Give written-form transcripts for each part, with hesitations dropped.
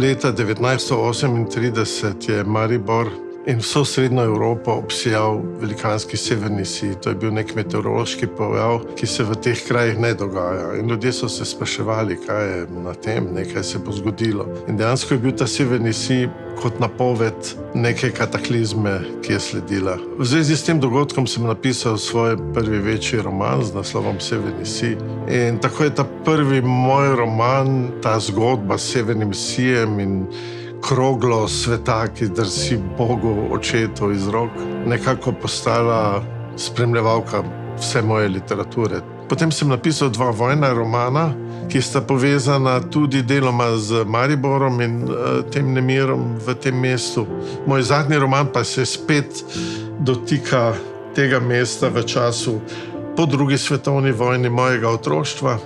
Leta 1938 je Maribor in vso srednjo Evropo obsijal velikanski severni sij. To je bil nek meteorološki pojav, ki se v teh krajih ne dogaja. In ljudje so se spraševali, kaj je na tem, nekaj se bo zgodilo. In dejansko je bil ta severni sij kot napoved neke kataklizme, ki je sledila. V zvezi s tem dogodkom sem napisal svoj prvi večji roman z naslovom Severni sij. In tako je ta prvi moj roman, ta zgodba s severnim sijem in kroglo sveta, ki drsi Bogu očetu iz rok, nekako postala spremljevalka vse moje literature. Potem sem napisal 2 vojna romana, ki sta povezana tudi deloma z Mariborom in tem nemirom v tem mestu. Moj zadnji roman pa se spet dotika tega mesta v času po 2. svetovni vojni mojega otroštva,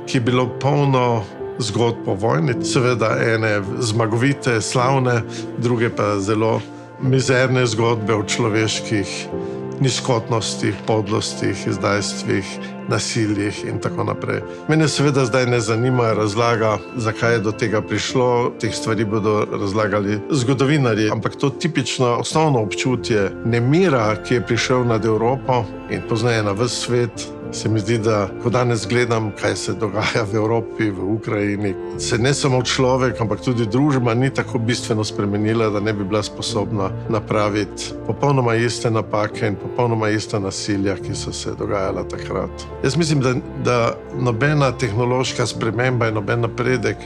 ki je bilo polno zgodb o vojni, seveda ene zmagovite, slavne, druge pa zelo mizerne zgodbe o človeških nizkotnostih, podlostih, izdajstvih, nasiljih in tako naprej. Mene seveda zdaj ne zanima razlaga, zakaj je do tega prišlo, teh stvari bodo razlagali zgodovinarji, ampak to tipično osnovno občutje nemira, ki je prišel nad Evropo in pozneje na ves svet, se mi zdi, da ko danes gledam, kaj se dogaja v Evropi, v Ukrajini, se ne samo človek, ampak tudi družba ni tako bistveno spremenila, da ne bi bila sposobna napraviti popolnoma iste napake in popolnoma ista nasilja, ki so se dogajala takrat. Jaz mislim, da nobena tehnološka sprememba in noben napredek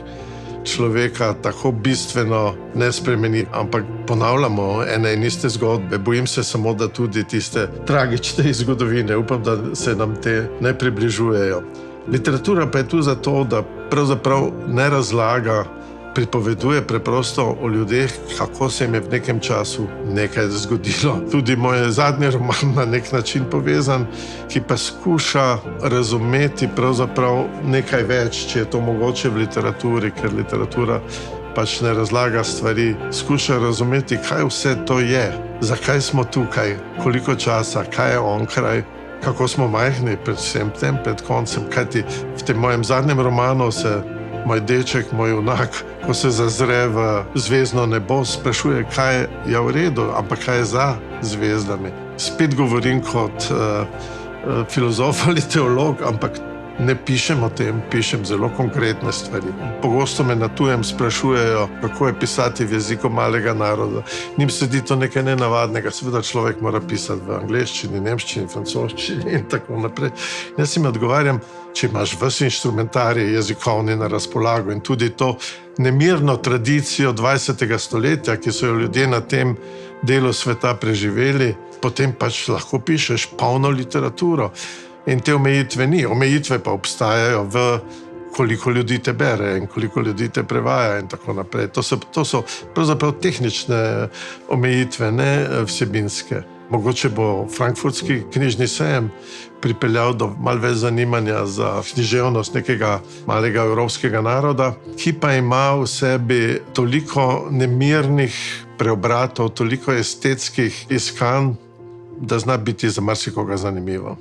človeka tako bistveno ne spremeni, ampak ponavljamo ene in iste zgodbe. Bojim se samo, da tudi tiste tragične iz zgodovine, upam, da se nam te ne približujejo. Literatura pa je tu zato, da pravzaprav ne razlaga, pripoveduje preprosto o ljudeh, kako se jim je v nekem času nekaj zgodilo. Tudi moj zadnji roman na nek način povezan, ki pa skuša razumeti pravzaprav nekaj več, če je to mogoče v literaturi, ker literatura pač ne razlaga stvari, skuša razumeti, kaj vse to je, zakaj smo tukaj, koliko časa, kaj je onkraj, kako smo majhni pred vsem tem, pred koncem, kajti v tem mojem zadnjem romanu se moj deček, moj junak, ko se zazre v zvezdno nebo, sprašuje, kaj je v redu, ampak kaj je za zvezdami. Spet govorim kot filozof ali teolog, ampak ne pišem o tem, pišem zelo konkretne stvari. Pogosto me na tujem sprašujejo, kako je pisati v jeziku malega naroda. Njim se zdi to nekaj nenavadnega. Seveda človek mora pisati v angleščini, nemščini, francoščini in tako naprej. Jaz jim odgovarjam, če imaš ves inštrumentarij jezikovni na razpolago in tudi to nemirno tradicijo 20. stoletja, ki so jo ljudje na tem delu sveta preživeli, potem pač lahko pišeš polno literaturo. In te omejitve ni. Omejitve pa obstajajo v koliko ljudi te bere in koliko ljudi te prevaja in tako naprej. To so pravzaprav tehnične omejitve, ne vsebinske. Mogoče bo frankfurtski knjižni sejem pripeljal do malo več zanimanja za književnost nekega malega evropskega naroda, ki pa ima v sebi toliko nemirnih preobratov, toliko estetskih iskanj, da zna biti za marsikoga zanimivo.